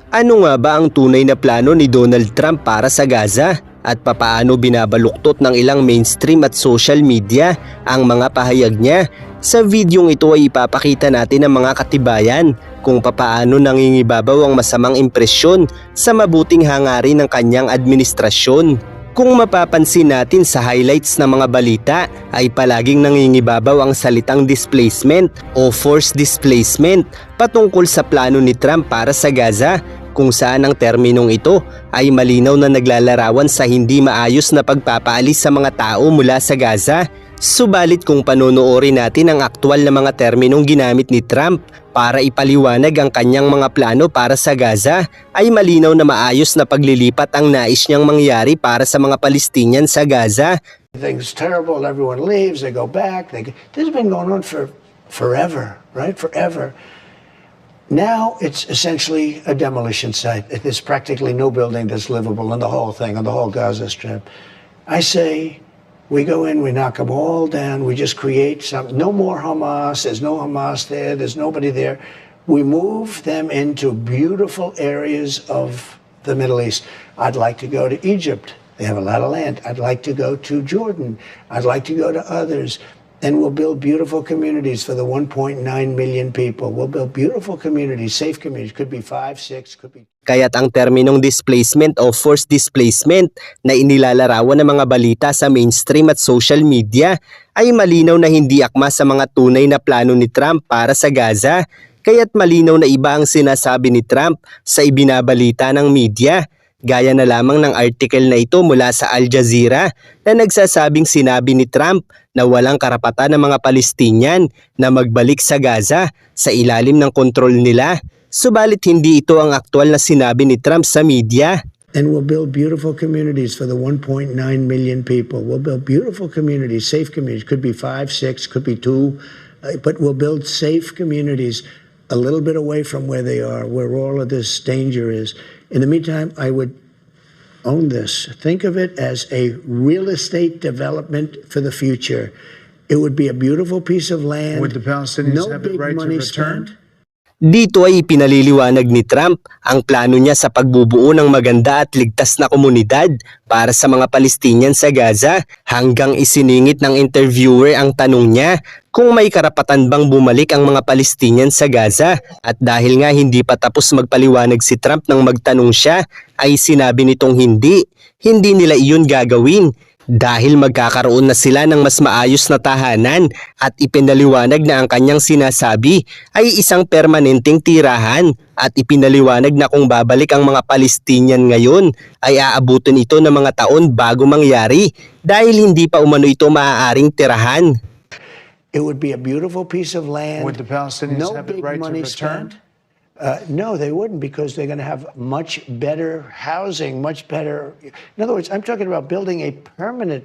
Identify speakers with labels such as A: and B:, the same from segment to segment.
A: Ano nga ba ang tunay na plano ni Donald Trump para sa Gaza? At papaano binabaluktot ng ilang mainstream at social media ang mga pahayag niya? Sa videong ito ay ipapakita natin ang mga katibayan kung papaano nangingibabaw ang masamang impresyon sa mabuting hangarin ng kanyang administrasyon. Kung mapapansin natin sa highlights ng mga balita ay palaging nangingibabaw ang salitang displacement o forced displacement patungkol sa plano ni Trump para sa Gaza, kung saan ang terminong ito ay malinaw na naglalarawan sa hindi maayos na pagpapaalis sa mga tao mula sa Gaza. Subalit kung panonoorin natin ang aktwal na mga terminong ginamit ni Trump para ipaliwanag ang kanyang mga plano para sa Gaza, ay malinaw na maayos na paglilipat ang nais niyang mangyari para sa mga Palestinian sa Gaza.
B: Things terrible, everyone leaves, they go back. This has been going on for forever, right? Forever. Now it's essentially a demolition site. There's practically no building that's livable on the whole thing, on the whole Gaza Strip. I say, we go in, we knock them all down, we just create some, no more Hamas, there's no Hamas there, there's nobody there. We move them into beautiful areas of the Middle East. I'd like to go to Egypt. They have a lot of land. I'd like to go to Jordan. I'd like to go to others. And we'll build beautiful communities for the 1.9 million people. We'll build beautiful communities, safe communities. Could be 5, 6, could be...
A: Kaya't ang terminong displacement o forced displacement na inilalarawan ng mga balita sa mainstream at social media ay malinaw na hindi akma sa mga tunay na plano ni Trump para sa Gaza. Kaya't malinaw na iba ang sinasabi ni Trump sa ibinabalita ng media. Gaya na lamang ng article na ito mula sa Al Jazeera na nagsasabing sinabi ni Trump na walang karapatan ng mga Palestinian na magbalik sa Gaza sa ilalim ng kontrol nila. Subalit hindi ito ang aktwal na sinabi ni Trump sa media.
B: And we'll build beautiful communities for the 1.9 million people. We'll build beautiful communities, safe communities. Could be 5, 6, could be 2. But we'll build safe communities a little bit away from where they are, where all of this danger is. In the meantime, I would own this. Think of it as a real estate development for the future. It would be a beautiful piece of land.
C: Would the Palestinians
B: No
C: have the
B: big
C: right to
B: money
C: return?
B: spent.
A: Dito ay ipinaliliwanag ni Trump ang plano niya sa pagbubuo ng maganda at ligtas na komunidad para sa mga Palestinian sa Gaza, hanggang isiningit ng interviewer ang tanong niya kung may karapatan bang bumalik ang mga Palestinian sa Gaza. At dahil nga hindi pa tapos magpaliwanag si Trump nang magtanong siya, ay sinabi nitong hindi nila iyon gagawin dahil magkakaroon na sila ng mas maayos na tahanan, at ipinaliwanag na ang kanyang sinasabi ay isang permanenteng tirahan, at ipinaliwanag na kung babalik ang mga Palestinian ngayon ay aabutin ito ng mga taon bago mangyari dahil hindi pa umano ito maaaring tirahan.
B: It would be a beautiful piece of land.
C: Would the Palestinians
B: No
C: have the
B: big
C: right to
B: money
C: return?
B: spent. No, they wouldn't, because they're going to have much better housing, much better. In other words, I'm talking about building a permanent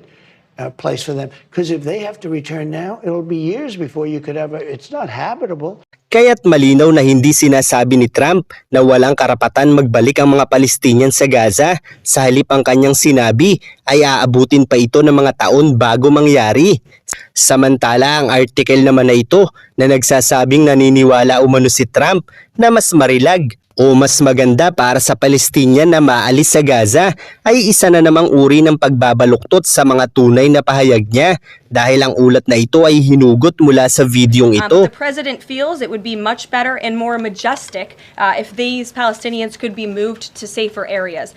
B: place for them. Because if they have to return now, it'll be years before you could ever. It's not habitable.
A: Kaya't malinaw na hindi sinasabi ni Trump na walang karapatan magbalik ang mga Palestinian sa Gaza. Sa halip ang kanyang sinabi ay aabutin pa ito ng mga taon bago mangyari. Samantala ang article naman na ito na nagsasabing naniniwala umano si Trump na mas marilag o mas maganda para sa Palestinian na maalis sa Gaza ay isa na namang uri ng pagbabaluktot sa mga tunay na pahayag niya, dahil ang ulat na ito ay hinugot mula sa videong ito.
D: The president feels it would be much better and more majestic if these Palestinians could be moved to safer areas.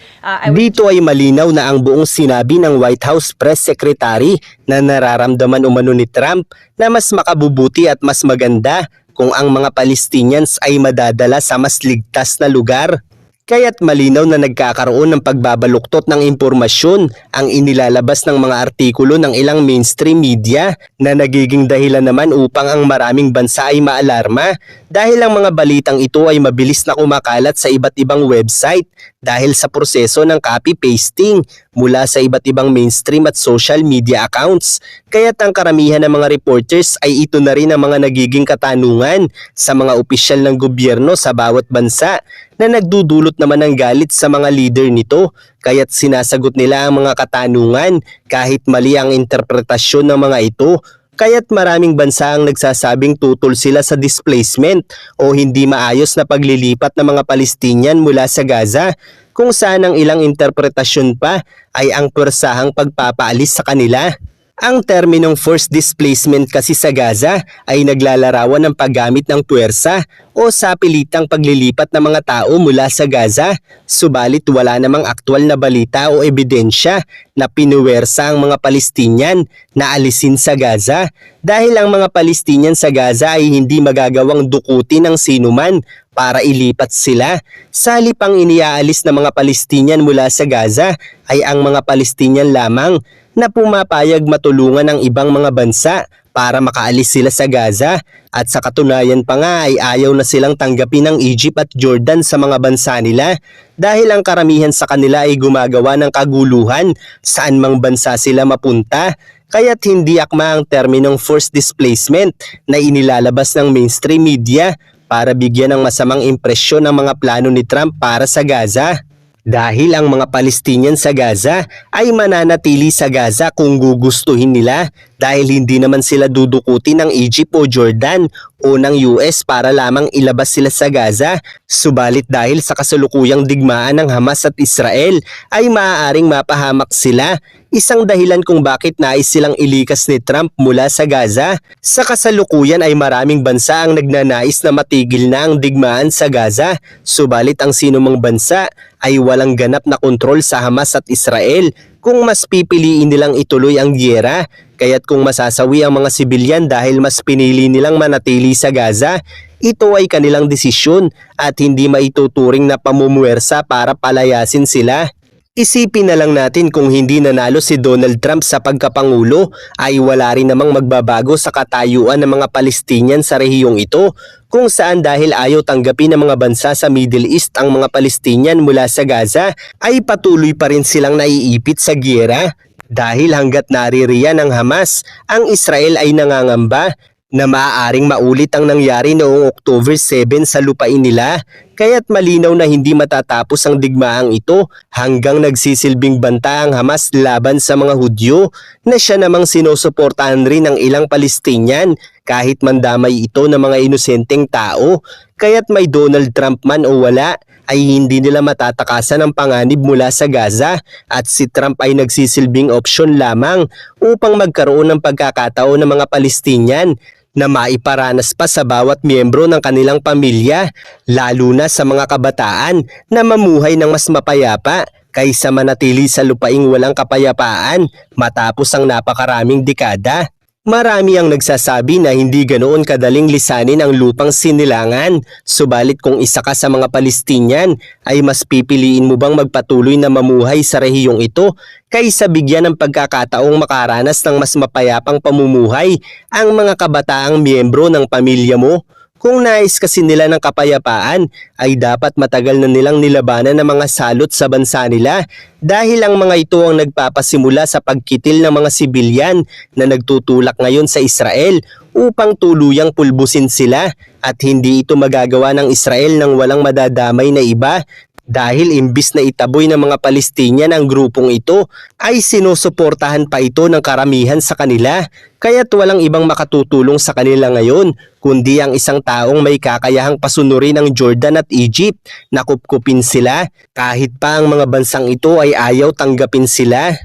A: Dito ay malinaw na ang buong sinabi ng White House Press Secretary na nararamdaman umano ni Trump na mas makabubuti at mas maganda kung ang mga Palestinians ay madadala sa mas ligtas na lugar. Kaya't malinaw na nagkakaroon ng pagbabaluktot ng impormasyon ang inilalabas ng mga artikulo ng ilang mainstream media na nagiging dahilan naman upang ang maraming bansa ay maalarma, dahil ang mga balitang ito ay mabilis na kumakalat sa iba't ibang website dahil sa proseso ng copy-pasting mula sa iba't ibang mainstream at social media accounts. Kaya't ang karamihan ng mga reporters ay ito na rin ang mga nagiging katanungan sa mga opisyal ng gobyerno sa bawat bansa, na nagdudulot naman ng galit sa mga leader nito. Kaya't sinasagot nila ang mga katanungan kahit mali ang interpretasyon ng mga ito. Kaya't maraming bansa ang nagsasabing tutol sila sa displacement o hindi maayos na paglilipat ng mga Palestinian mula sa Gaza, kung saan ang ilang interpretasyon pa ay ang pwersahang pagpapaalis sa kanila. Ang terminong forced displacement kasi sa Gaza ay naglalarawan ng paggamit ng puwersa o sapilitang paglilipat ng mga tao mula sa Gaza, subalit wala namang aktwal na balita o ebidensya na pinuwersa ang mga Palestinian na alisin sa Gaza, dahil ang mga Palestinian sa Gaza ay hindi magagawang dukutin ng sinuman para ilipat sila. Sa halip ang iniaalis ng mga Palestinian mula sa Gaza ay ang mga Palestinian lamang na pumapayag matulungan ng ibang mga bansa para makaalis sila sa Gaza, at sa katunayan pa nga ay ayaw na silang tanggapin ng Egypt at Jordan sa mga bansa nila dahil ang karamihan sa kanila ay gumagawa ng kaguluhan saan mang bansa sila mapunta. Kaya't hindi akma ang terminong forced displacement na inilalabas ng mainstream media para bigyan ng masamang impresyon ng mga plano ni Trump para sa Gaza. Dahil ang mga Palestinian sa Gaza ay mananatili sa Gaza kung gugustuhin nila, dahil hindi naman sila dudukutin ng Egypt o Jordan o ng US para lamang ilabas sila sa Gaza. Subalit dahil sa kasalukuyang digmaan ng Hamas at Israel ay maaaring mapahamak sila, isang dahilan kung bakit nais silang ilikas ni Trump mula sa Gaza. Sa kasalukuyan ay maraming bansa ang nagnanais na matigil na ang digmaan sa Gaza, subalit ang sinumang bansa ay walang ganap na kontrol sa Hamas at Israel kung mas pipiliin nilang ituloy ang giyera. Kaya't kung masasawi ang mga sibilyan dahil mas pinili nilang manatili sa Gaza, ito ay kanilang desisyon at hindi maituturing na pamumuwersa para palayasin sila. Isipin na lang natin kung hindi nanalo si Donald Trump sa pagkapangulo ay wala rin namang magbabago sa katayuan ng mga Palestinian sa rehiyong ito, kung saan dahil ayaw tanggapin ng mga bansa sa Middle East ang mga Palestinian mula sa Gaza ay patuloy pa rin silang naiipit sa giyera. Dahil hanggat naririyan ng Hamas, ang Israel ay nangangamba na maaaring maulit ang nangyari noong October 7 sa lupain nila, kaya't malinaw na hindi matatapos ang digmaang ito hanggang nagsisilbing banta ang Hamas laban sa mga Hudyo, na siya namang sinusuportahan rin ng ilang Palestinian kahit mandamay ito ng mga inosenteng tao. Kaya't may Donald Trump man o wala, ay hindi nila matatakasan ang panganib mula sa Gaza, at si Trump ay nagsisilbing opsyon lamang upang magkaroon ng pagkakataon ng mga Palestinian na maiparanas pa sa bawat miyembro ng kanilang pamilya, lalo na sa mga kabataan, na mamuhay ng mas mapayapa kaysa manatili sa lupaing walang kapayapaan matapos ang napakaraming dekada. Marami ang nagsasabi na hindi ganoon kadaling lisanin ang lupang sinilangan, subalit kung isa ka sa mga Palestinian ay mas pipiliin mo bang magpatuloy na mamuhay sa rehiyong ito kaysa bigyan ng pagkakataong makaranas ng mas mapayapang pamumuhay ang mga kabataang miyembro ng pamilya mo? Kung nais kasi nila ng kapayapaan, ay dapat matagal na nilang nilabanan ng mga salot sa bansa nila, dahil ang mga ito ang nagpapasimula sa pagkitil ng mga sibilyan na nagtutulak ngayon sa Israel upang tuluyang pulbusin sila, at hindi ito magagawa ng Israel nang walang madadamay na iba. Dahil imbis na itaboy ng mga Palestinian ang grupong ito, ay sinusuportahan pa ito ng karamihan sa kanila. Kaya't walang ibang makatutulong sa kanila ngayon, kundi ang isang taong may kakayahang pasunurin ng Jordan at Egypt na kupkupin sila, kahit pa ang mga bansang ito ay ayaw tanggapin sila.